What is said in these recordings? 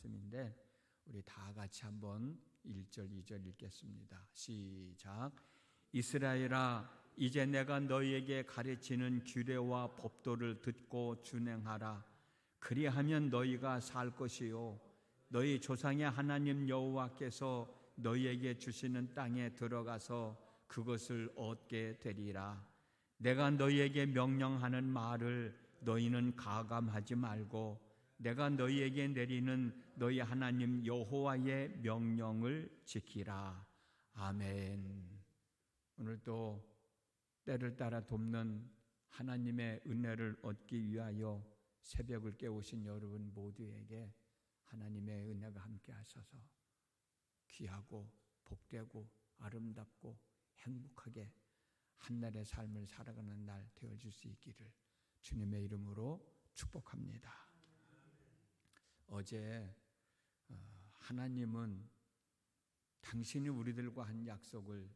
말씀인데 우리 다 같이 한번 1절 2절 읽겠습니다. 시작. 이스라엘아, 이제 내가 너희에게 가르치는 규례와 법도를 듣고 준행하라. 그리하면 너희가 살 것이요 너희 조상의 하나님 여호와께서 너희에게 주시는 땅에 들어가서 그것을 얻게 되리라. 내가 너희에게 명령하는 말을 너희는 가감하지 말고 내가 너희에게 내리는 너희 하나님 여호와의 명령을 지키라. 아멘. 오늘도 때를 따라 돕는 하나님의 은혜를 얻기 위하여 새벽을 깨우신 여러분 모두에게 하나님의 은혜가 함께 하셔서 귀하고 복되고 아름답고 행복하게 한날의 삶을 살아가는 날 되어줄 수 있기를 주님의 이름으로 축복합니다. 어제 하나님은 당신이 우리들과 한 약속을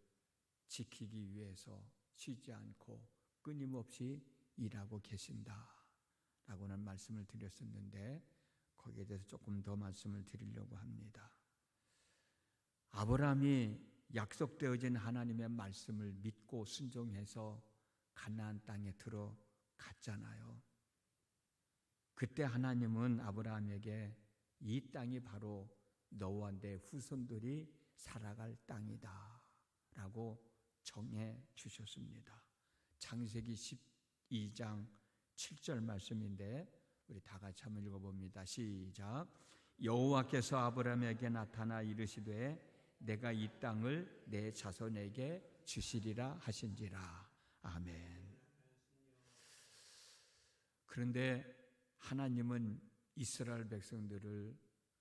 지키기 위해서 쉬지 않고 끊임없이 일하고 계신다라고는 말씀을 드렸었는데 거기에 대해서 조금 더 말씀을 드리려고 합니다. 아브라함이 약속되어진 하나님의 말씀을 믿고 순종해서 가나안 땅에 들어갔잖아요. 그때 하나님은 아브라함에게 이 땅이 바로 너와 내 후손들이 살아갈 땅이다 라고 정해 주셨습니다. 창세기 12장 7절 말씀인데 우리 다 같이 한번 읽어봅니다. 시작. 여호와께서 아브라함에게 나타나 이르시되 내가 이 땅을 내 자손에게 주시리라 하신지라. 아멘. 그런데 하나님은 이스라엘 백성들을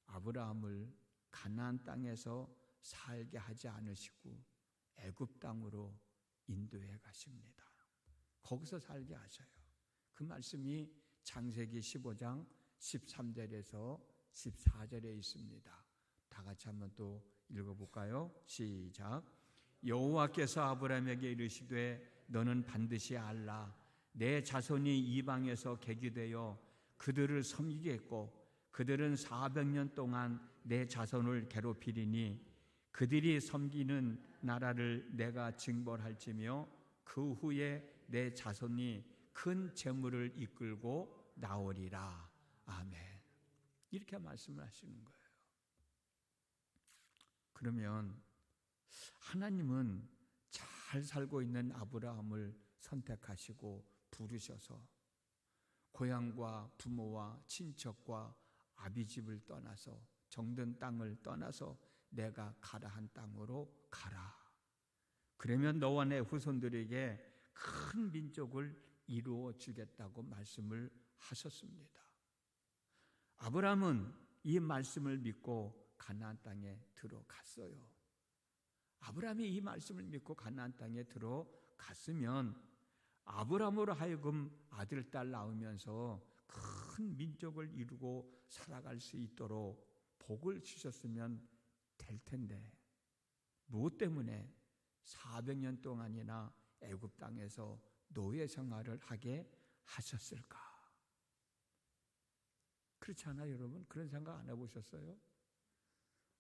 아브라함을 가나안 땅에서 살게 하지 않으시고 애굽 땅으로 인도해 가십니다. 거기서 살게 하셔요. 그 말씀이 창세기 15장 13절에서 14절에 있습니다. 다 같이 한번 또 읽어볼까요? 시작. 여호와께서 아브라함에게 이르시되 너는 반드시 알라. 내 자손이 이방에서 계기되어 그들을 섬기겠고 그들은 400년 동안 내 자손을 괴롭히리니 그들이 섬기는 나라를 내가 징벌할지며 그 후에 내 자손이 큰 재물을 이끌고 나오리라. 아멘. 이렇게 말씀을 하시는 거예요. 그러면 하나님은 잘 살고 있는 아브라함을 선택하시고 부르셔서 고향과 부모와 친척과 아비집을 떠나서 정든 땅을 떠나서 내가 가라 한 땅으로 가라. 그러면 너와 내 후손들에게 큰 민족을 이루어 주겠다고 말씀을 하셨습니다. 아브라함은 이 말씀을 믿고 가나안 땅에 들어갔어요. 아브라함이 이 말씀을 믿고 가나안 땅에 들어갔으면 아브라함으로 하여금 아들, 딸 낳으면서 큰 민족을 이루고 살아갈 수 있도록 복을 주셨으면 될 텐데 무엇 때문에 400년 동안이나 애굽 땅에서 노예 생활을 하게 하셨을까? 그렇지 않아요, 여러분? 그런 생각 안 해보셨어요?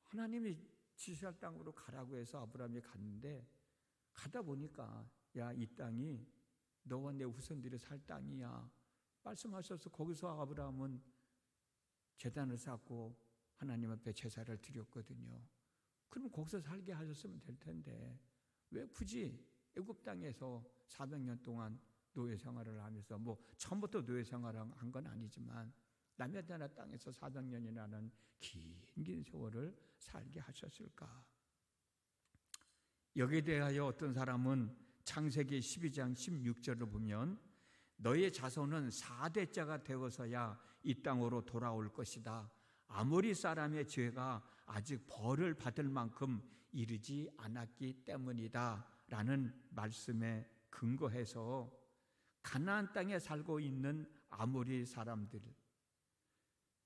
하나님이 지시할 땅으로 가라고 해서 아브라함이 갔는데 가다 보니까 야, 이 땅이 너와 내 후손들이 살 땅이야 말씀하셔서 거기서 아브라함은 제단을 쌓고 하나님 앞에 제사를 드렸거든요. 그럼 거기서 살게 하셨으면 될 텐데 왜 굳이 애굽 땅에서 400년 동안 노예 생활을 하면서 처음부터 노예 생활을 한 건 아니지만 남의 나라 땅에서 400년이라는 긴 세월을 살게 하셨을까? 여기에 대하여 어떤 사람은 창세기 12장 16절을 보면 너의 자손은 4대자가 되어서야 이 땅으로 돌아올 것이다. 아모리 사람의 죄가 아직 벌을 받을 만큼 이르지 않았기 때문이다 라는 말씀에 근거해서 가나안 땅에 살고 있는 아모리 사람들,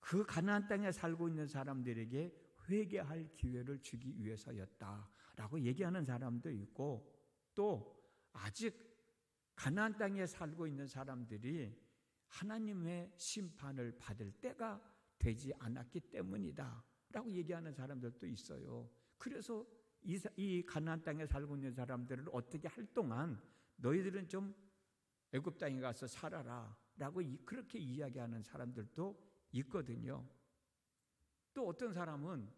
그 가나안 땅에 살고 있는 사람들에게 회개할 기회를 주기 위해서였다라고 얘기하는 사람도 있고, 또 아직 가나안 땅에 살고 있는 사람들이 하나님의 심판을 받을 때가 되지 않았기 때문이다 라고 얘기하는 사람들도 있어요. 그래서 이 가나안 땅에 살고 있는 사람들을 어떻게 할 동안 너희들은 좀 애굽 땅에 가서 살아라 라고 그렇게 이야기하는 사람들도 있거든요. 또 어떤 사람은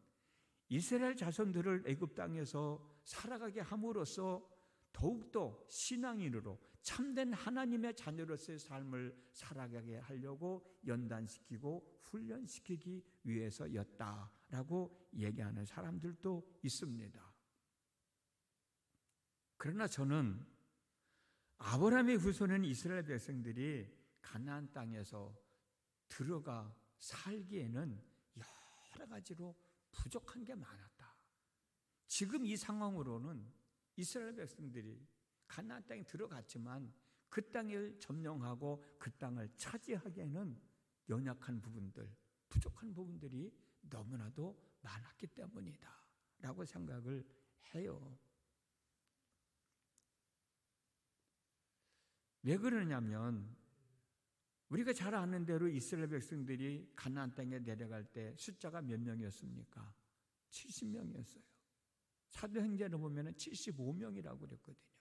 이스라엘 자손들을 애굽 땅에서 살아가게 함으로써 더욱더 신앙인으로 참된 하나님의 자녀로서의 삶을 살아가게 하려고 연단시키고 훈련시키기 위해서였다라고 얘기하는 사람들도 있습니다. 그러나 저는 아브라함의 후손인 이스라엘 백성들이 가나안 땅에서 들어가 살기에는 여러 가지로 부족한 게 많았다. 지금 이 상황으로는 이스라엘 백성들이 가나안 땅에 들어갔지만 그 땅을 점령하고 그 땅을 차지하기에는 연약한 부분들, 부족한 부분들이 너무나도 많았기 때문이다 라고 생각을 해요. 왜 그러냐면 우리가 잘 아는 대로 이스라엘 백성들이 가나안 땅에 내려갈 때 숫자가 몇 명이었습니까? 70명이었어요. 사도행전을 보면 75명이라고 그랬거든요.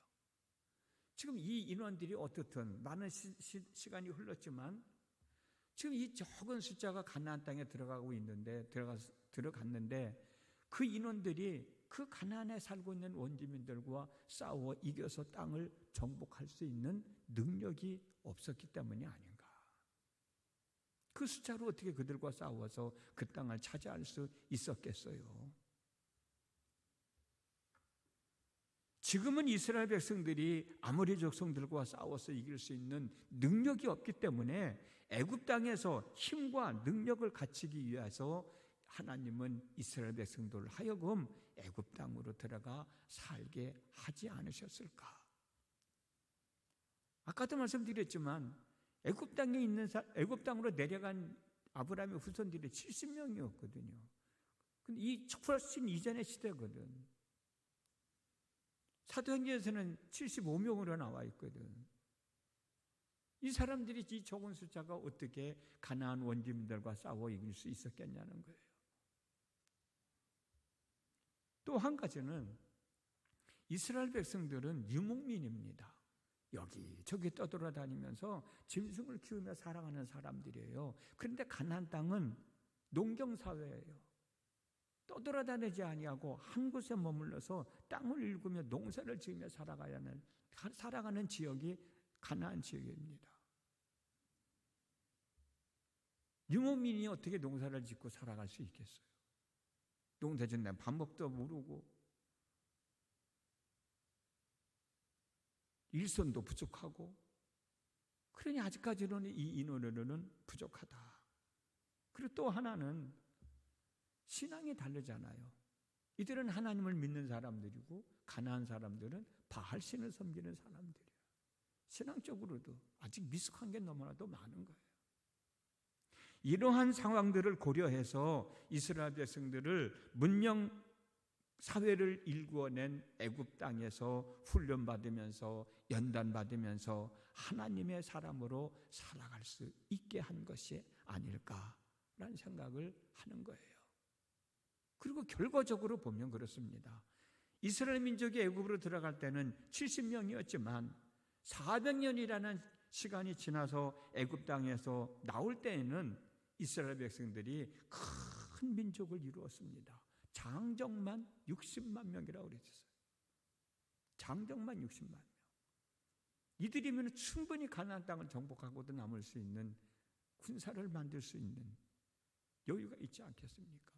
지금 이 인원들이 어떻든 많은 시간이 흘렀지만 지금 이 적은 숫자가 가나안 땅에 들어갔는데 그 인원들이 그 가나안에 살고 있는 원주민들과 싸워 이겨서 땅을 정복할 수 있는 능력이 없었기 때문이 아닌가. 그 숫자로 어떻게 그들과 싸워서 그 땅을 차지할 수 있었겠어요? 지금은 이스라엘 백성들이 아모리 족속들과 싸워서 이길 수 있는 능력이 없기 때문에 애굽 땅에서 힘과 능력을 갖추기 위해서 하나님은 이스라엘 백성들을 하여금 애굽 땅으로 들어가 살게 하지 않으셨을까? 아까도 말씀드렸지만 애굽 땅으로 내려간 아브라함의 후손들이 70명이었거든요. 근데 이 훨씬 이전의 시대거든. 사도행전에서는 75명으로 나와 있거든. 이 사람들이 이 적은 숫자가 어떻게 가나안 원주민들과 싸워 이길 수 있었겠냐는 거예요. 또 한 가지는 이스라엘 백성들은 유목민입니다. 여기저기 떠돌아다니면서 짐승을 키우며 살아가는 사람들이에요. 그런데 가나안 땅은 농경사회예요. 떠돌아다니지 아니하고 한 곳에 머물러서 땅을 일구며 농사를 지으며 살아가는 지역이 가나안 지역입니다. 유목민이 어떻게 농사를 짓고 살아갈 수 있겠어요? 농사 짓는 방법도 모르고 일손도 부족하고, 그러니 아직까지는 이 인원으로는 부족하다. 그리고 또 하나는 신앙이 다르잖아요. 이들은 하나님을 믿는 사람들이고 가나안 사람들은 바알신을 섬기는 사람들이에요. 신앙적으로도 아직 미숙한 게 너무나도 많은 거예요. 이러한 상황들을 고려해서 이스라엘 백성들을 문명 사회를 일구어낸 애굽 땅에서 훈련받으면서 연단받으면서 하나님의 사람으로 살아갈 수 있게 한 것이 아닐까라는 생각을 하는 거예요. 그리고 결과적으로 보면 그렇습니다. 이스라엘 민족이 애굽으로 들어갈 때는 70명이었지만 400년이라는 시간이 지나서 애굽 땅에서 나올 때에는 이스라엘 백성들이 큰 민족을 이루었습니다. 장정만 60만 명이라고 그랬어요. 장정만 60만 명. 이들이면 충분히 가나안 땅을 정복하고도 남을 수 있는 군사를 만들 수 있는 여유가 있지 않겠습니까?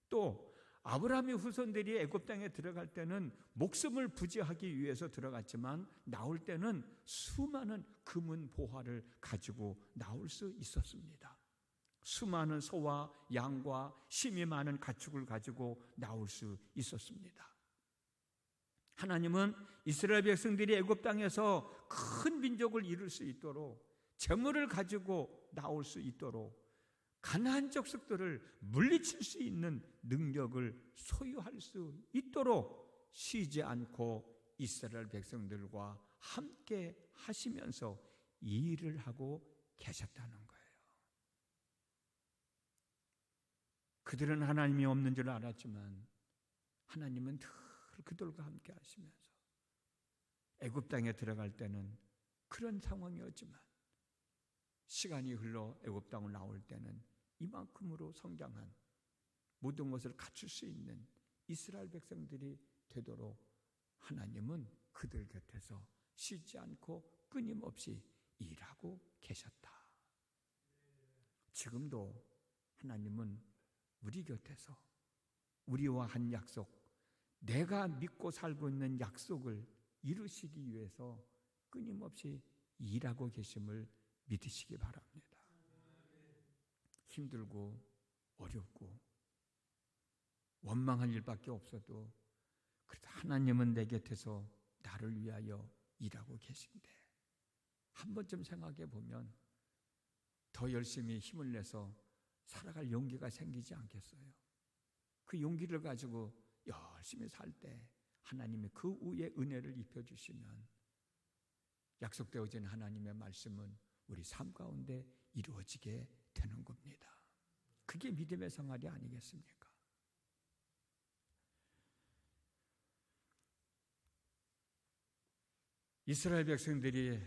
또 아브라함의 후손들이 애굽 땅에 들어갈 때는 목숨을 부지하기 위해서 들어갔지만 나올 때는 수많은 금은 보화를 가지고 나올 수 있었습니다. 수많은 소와 양과 심이 많은 가축을 가지고 나올 수 있었습니다. 하나님은 이스라엘 백성들이 애굽 땅에서 큰 민족을 이룰 수 있도록, 재물을 가지고 나올 수 있도록, 가나안 족속들을 물리칠 수 있는 능력을 소유할 수 있도록 쉬지 않고 이스라엘 백성들과 함께 하시면서 이 일을 하고 계셨다는 거예요. 그들은 하나님이 없는 줄 알았지만 하나님은 늘 그들과 함께 하시면서 애굽 땅에 들어갈 때는 그런 상황이었지만 시간이 흘러 애굽 땅을 나올 때는 이만큼으로 성장한 모든 것을 갖출 수 있는 이스라엘 백성들이 되도록 하나님은 그들 곁에서 쉬지 않고 끊임없이 일하고 계셨다. 지금도 하나님은 우리 곁에서 우리와 한 약속, 내가 믿고 살고 있는 약속을 이루시기 위해서 끊임없이 일하고 계심을 믿으시기 바랍니다. 힘들고 어렵고 원망할 일밖에 없어도 그래도 하나님은 내 곁에서 나를 위하여 일하고 계신데 한 번쯤 생각해 보면 더 열심히 힘을 내서 살아갈 용기가 생기지 않겠어요? 그 용기를 가지고 열심히 살 때 하나님이 그 위에 은혜를 입혀주시면 약속되어진 하나님의 말씀은 우리 삶 가운데 이루어지게 되는 겁니다. 그게 믿음의 생활이 아니겠습니까? 이스라엘 백성들이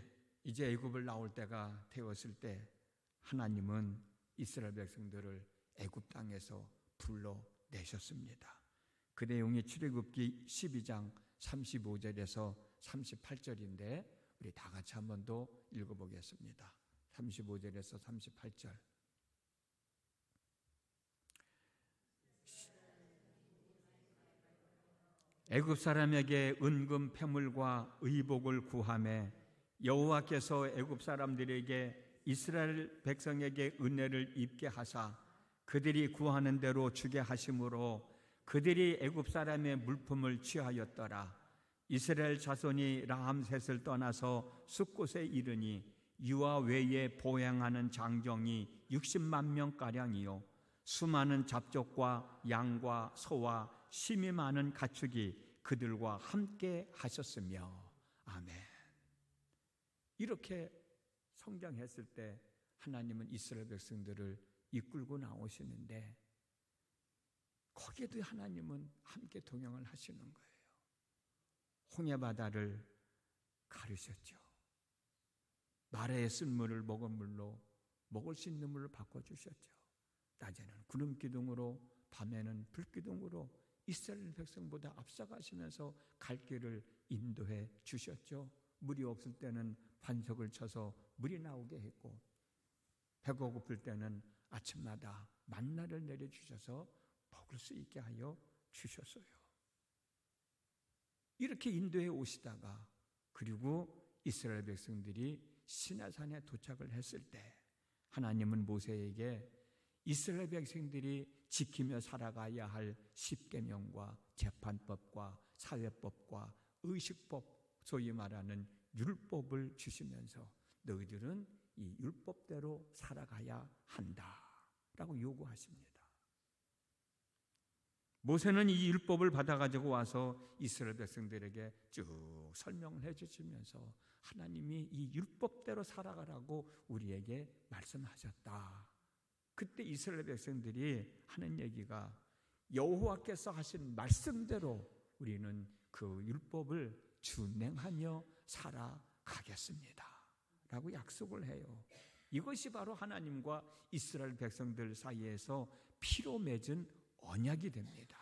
이제 애굽을 나올 때가 되었을 때 하나님은 이스라엘 백성들을 애굽 땅에서 불러내셨습니다. 그 내용이 출애굽기 12장 35절에서 38절인데 우리 다 같이 한 번 더 읽어보겠습니다. 35절에서 38절. 애굽 사람에게 은금 패물과 의복을 구하매 여호와께서 애굽 사람들에게 이스라엘 백성에게 은혜를 입게 하사 그들이 구하는 대로 주게 하심으로 그들이 애굽 사람의 물품을 취하였더라. 이스라엘 자손이 라암셋을 떠나서 숫곳에 이르니 유아 외에 보행하는 장정이 60만 명가량이요 수많은 잡족과 양과 소와 심이 많은 가축이 그들과 함께 하셨으며. 아멘. 이렇게 성장했을 때 하나님은 이스라엘 백성들을 이끌고 나오시는데 거기에도 하나님은 함께 동행을 하시는 거예요. 홍해바다를 가르셨죠. 마라의 쓴물을 먹은 물로 먹을 수 있는 물로 바꿔주셨죠. 낮에는 구름 기둥으로 밤에는 불 기둥으로 이스라엘 백성보다 앞서가시면서 갈 길을 인도해 주셨죠. 물이 없을 때는 반석을 쳐서 물이 나오게 했고 배가 고플 때는 아침마다 만나를 내려주셔서 먹을 수 있게 하여 주셨어요. 이렇게 인도해 오시다가 그리고 이스라엘 백성들이 시내산에 도착을 했을 때 하나님은 모세에게 이스라엘 백성들이 지키며 살아가야 할 십계명과 재판법과 사회법과 의식법, 소위 말하는 율법을 주시면서 너희들은 이 율법대로 살아가야 한다라고 요구하십니다. 모세는 이 율법을 받아가지고 와서 이스라엘 백성들에게 쭉 설명을 해주시면서 하나님이 이 율법대로 살아가라고 우리에게 말씀하셨다. 그때 이스라엘 백성들이 하는 얘기가 여호와께서 하신 말씀대로 우리는 그 율법을 준행하며 살아가겠습니다 라고 약속을 해요. 이것이 바로 하나님과 이스라엘 백성들 사이에서 피로 맺은 언약이 됩니다.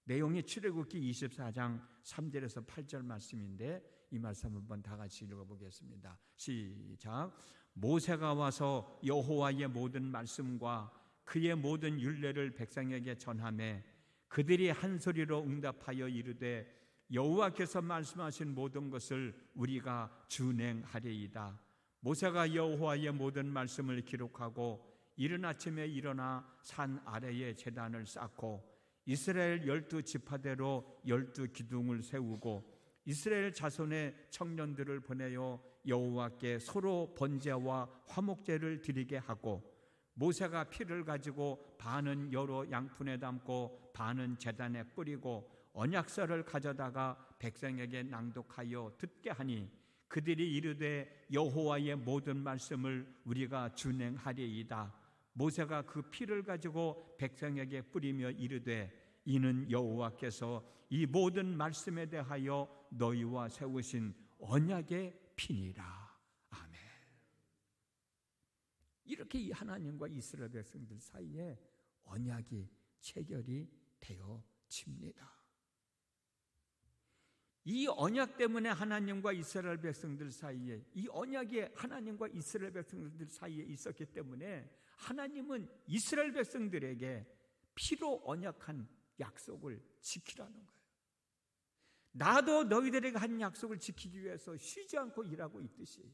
내용이 출애굽기 24장 3절에서 8절 말씀인데 이 말씀 한번 다 같이 읽어보겠습니다. 시작. 모세가 와서 여호와의 모든 말씀과 그의 모든 율례를 백성에게 전하매 그들이 한 소리로 응답하여 이르되 여호와께서 말씀하신 모든 것을 우리가 준행하리이다. 모세가 여호와의 모든 말씀을 기록하고 이른 아침에 일어나 산 아래에 제단을 쌓고 이스라엘 12지파대로 12기둥을 세우고 이스라엘 자손의 청년들을 보내어 여호와께 서로 번제와 화목제를 드리게 하고 모세가 피를 가지고 반은 여러 양푼에 담고 반은 제단에 뿌리고 언약서를 가져다가 백성에게 낭독하여 듣게 하니 그들이 이르되 여호와의 모든 말씀을 우리가 준행하리이다. 모세가 그 피를 가지고 백성에게 뿌리며 이르되 이는 여호와께서 이 모든 말씀에 대하여 너희와 세우신 언약의 피니라. 아멘. 이렇게 이 하나님과 이스라엘 백성들 사이에 언약이 체결이 되어집니다. 이 언약 때문에 하나님과 이스라엘 백성들 사이에, 이 언약이 하나님과 이스라엘 백성들 사이에 있었기 때문에 하나님은 이스라엘 백성들에게 피로 언약한 약속을 지키라는 거예요. 나도 너희들에게 한 약속을 지키기 위해서 쉬지 않고 일하고 있듯이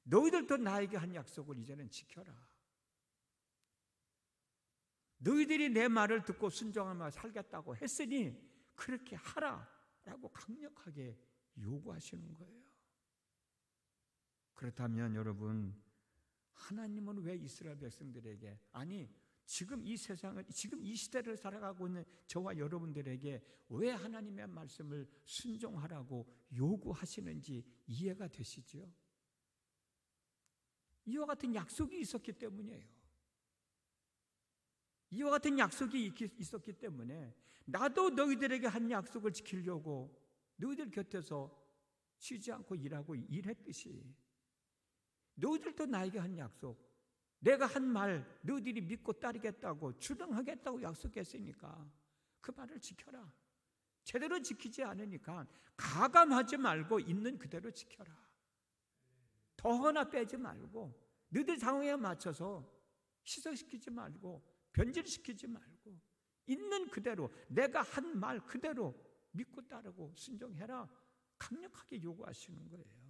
너희들도 나에게 한 약속을 이제는 지켜라. 너희들이 내 말을 듣고 순종하며 살겠다고 했으니 그렇게 하라 라고 강력하게 요구하시는 거예요. 그렇다면 여러분, 하나님은 왜 이스라엘 백성들에게, 아니 지금 이 세상을, 지금 이 시대를 살아가고 있는 저와 여러분들에게 왜 하나님의 말씀을 순종하라고 요구하시는지 이해가 되시죠? 이와 같은 약속이 있었기 때문이에요. 이와 같은 약속이 있었기 때문에 나도 너희들에게 한 약속을 지키려고 너희들 곁에서 쉬지 않고 일하고 일했듯이 너희들도 나에게 한 약속, 내가 한 말 너희들이 믿고 따르겠다고 준행하겠다고 약속했으니까 그 말을 지켜라. 제대로 지키지 않으니까 가감하지 말고 있는 그대로 지켜라. 더 하나 빼지 말고 너희들 상황에 맞춰서 희석시키지 말고 변질시키지 말고 있는 그대로 내가 한 말 그대로 믿고 따르고 순종해라. 강력하게 요구하시는 거예요.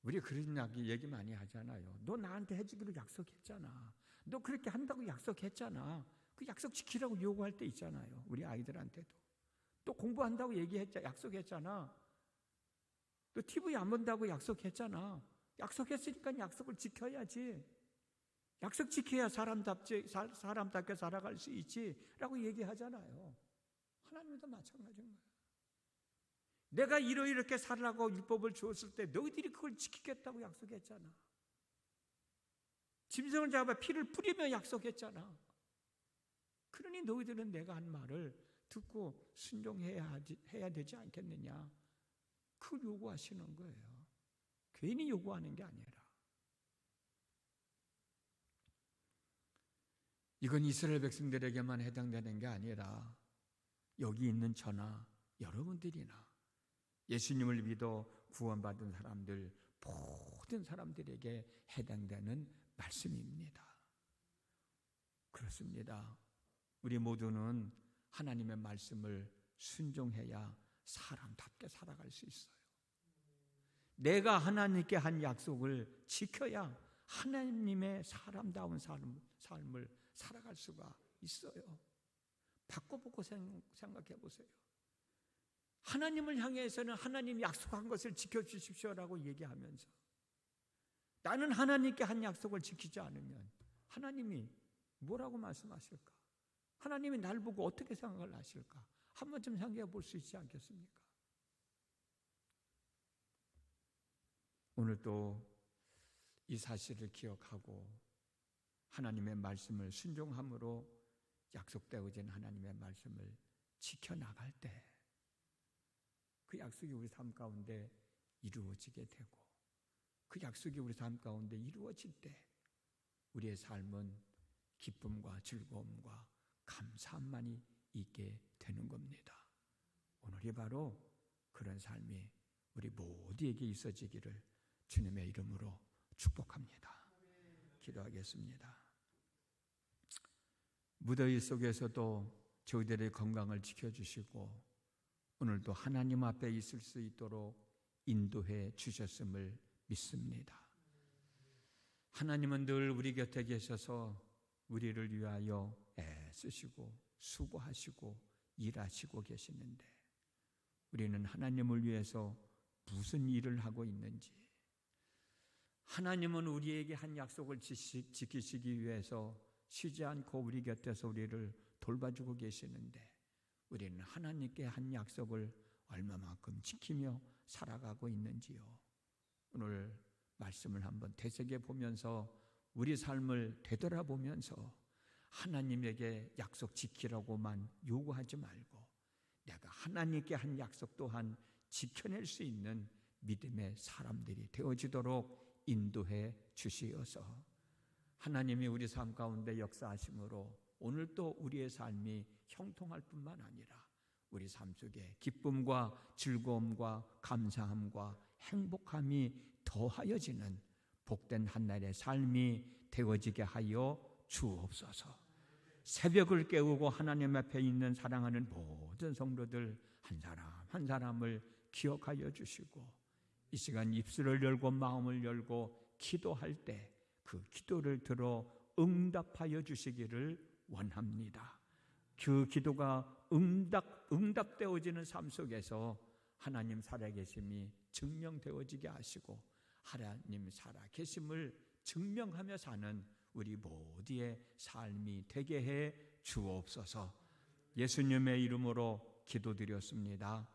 우리 그런 얘기 많이 하잖아요. 너 나한테 해주기로 약속했잖아. 너 그렇게 한다고 약속했잖아. 그 약속 지키라고 요구할 때 있잖아요. 우리 아이들한테도. 또 공부한다고 약속했잖아. 또 TV 안 본다고 약속했잖아. 약속했으니까 약속을 지켜야지. 약속 지켜야 사람답게 살아갈 수 있지 라고 얘기하잖아요. 하나님도 마찬가지인 거예요. 내가 이렇게 살라고 율법을 주었을 때 너희들이 그걸 지키겠다고 약속했잖아. 짐승을 잡아 피를 뿌리며 약속했잖아. 그러니 너희들은 내가 한 말을 듣고 순종해야 되지 않겠느냐. 그걸 요구하시는 거예요. 괜히 요구하는 게 아니라. 이건 이스라엘 백성들에게만 해당되는 게 아니라 여기 있는 저나 여러분들이나 예수님을 믿어 구원받은 사람들, 모든 사람들에게 해당되는 말씀입니다. 그렇습니다. 우리 모두는 하나님의 말씀을 순종해야 사람답게 살아갈 수 있어요. 내가 하나님께 한 약속을 지켜야 하나님의 사람다운 삶을 살아갈 수가 있어요. 바꿔보고 생각해 보세요. 하나님을 향해서는 하나님이 약속한 것을 지켜주십시오라고 얘기하면서 나는 하나님께 한 약속을 지키지 않으면 하나님이 뭐라고 말씀하실까? 하나님이 날 보고 어떻게 생각을 하실까? 한 번쯤 생각해 볼 수 있지 않겠습니까? 오늘 또 이 사실을 기억하고 하나님의 말씀을 순종함으로 약속되어진 하나님의 말씀을 지켜나갈 때 그 약속이 우리 삶 가운데 이루어지게 되고 그 약속이 우리 삶 가운데 이루어질 때 우리의 삶은 기쁨과 즐거움과 감사함만이 있게 되는 겁니다. 오늘이 바로 그런 삶이 우리 모두에게 있어지기를 주님의 이름으로 축복합니다. 기도하겠습니다. 무더위 속에서도 저희들의 건강을 지켜주시고 오늘도 하나님 앞에 있을 수 있도록 인도해 주셨음을 믿습니다. 하나님은 늘 우리 곁에 계셔서 우리를 위하여 애쓰시고 수고하시고 일하시고 계시는데 우리는 하나님을 위해서 무슨 일을 하고 있는지, 하나님은 우리에게 한 약속을 지키시기 위해서 쉬지 않고 우리 곁에서 우리를 돌봐주고 계시는데 우리는 하나님께 한 약속을 얼마만큼 지키며 살아가고 있는지요. 오늘 말씀을 한번 되새겨 보면서 우리 삶을 되돌아보면서 하나님에게 약속 지키라고만 요구하지 말고 내가 하나님께 한 약속 또한 지켜낼 수 있는 믿음의 사람들이 되어지도록 인도해 주시어서 하나님이 우리 삶 가운데 역사하심으로 오늘 또 우리의 삶이 형통할 뿐만 아니라 우리 삶 속에 기쁨과 즐거움과 감사함과 행복함이 더하여지는 복된 한날의 삶이 되어지게 하여 주옵소서. 새벽을 깨우고 하나님 앞에 있는 사랑하는 모든 성도들 한 사람 한 사람을 기억하여 주시고 이 시간 입술을 열고 마음을 열고 기도할 때 그 기도를 들어 응답하여 주시기를 원합니다. 그 기도가 응답되어지는 삶 속에서 하나님 살아계심이 증명되어지게 하시고 하나님 살아계심을 증명하며 사는 우리 모두의 삶이 되게 해 주옵소서. 예수님의 이름으로 기도드렸습니다.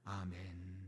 아멘.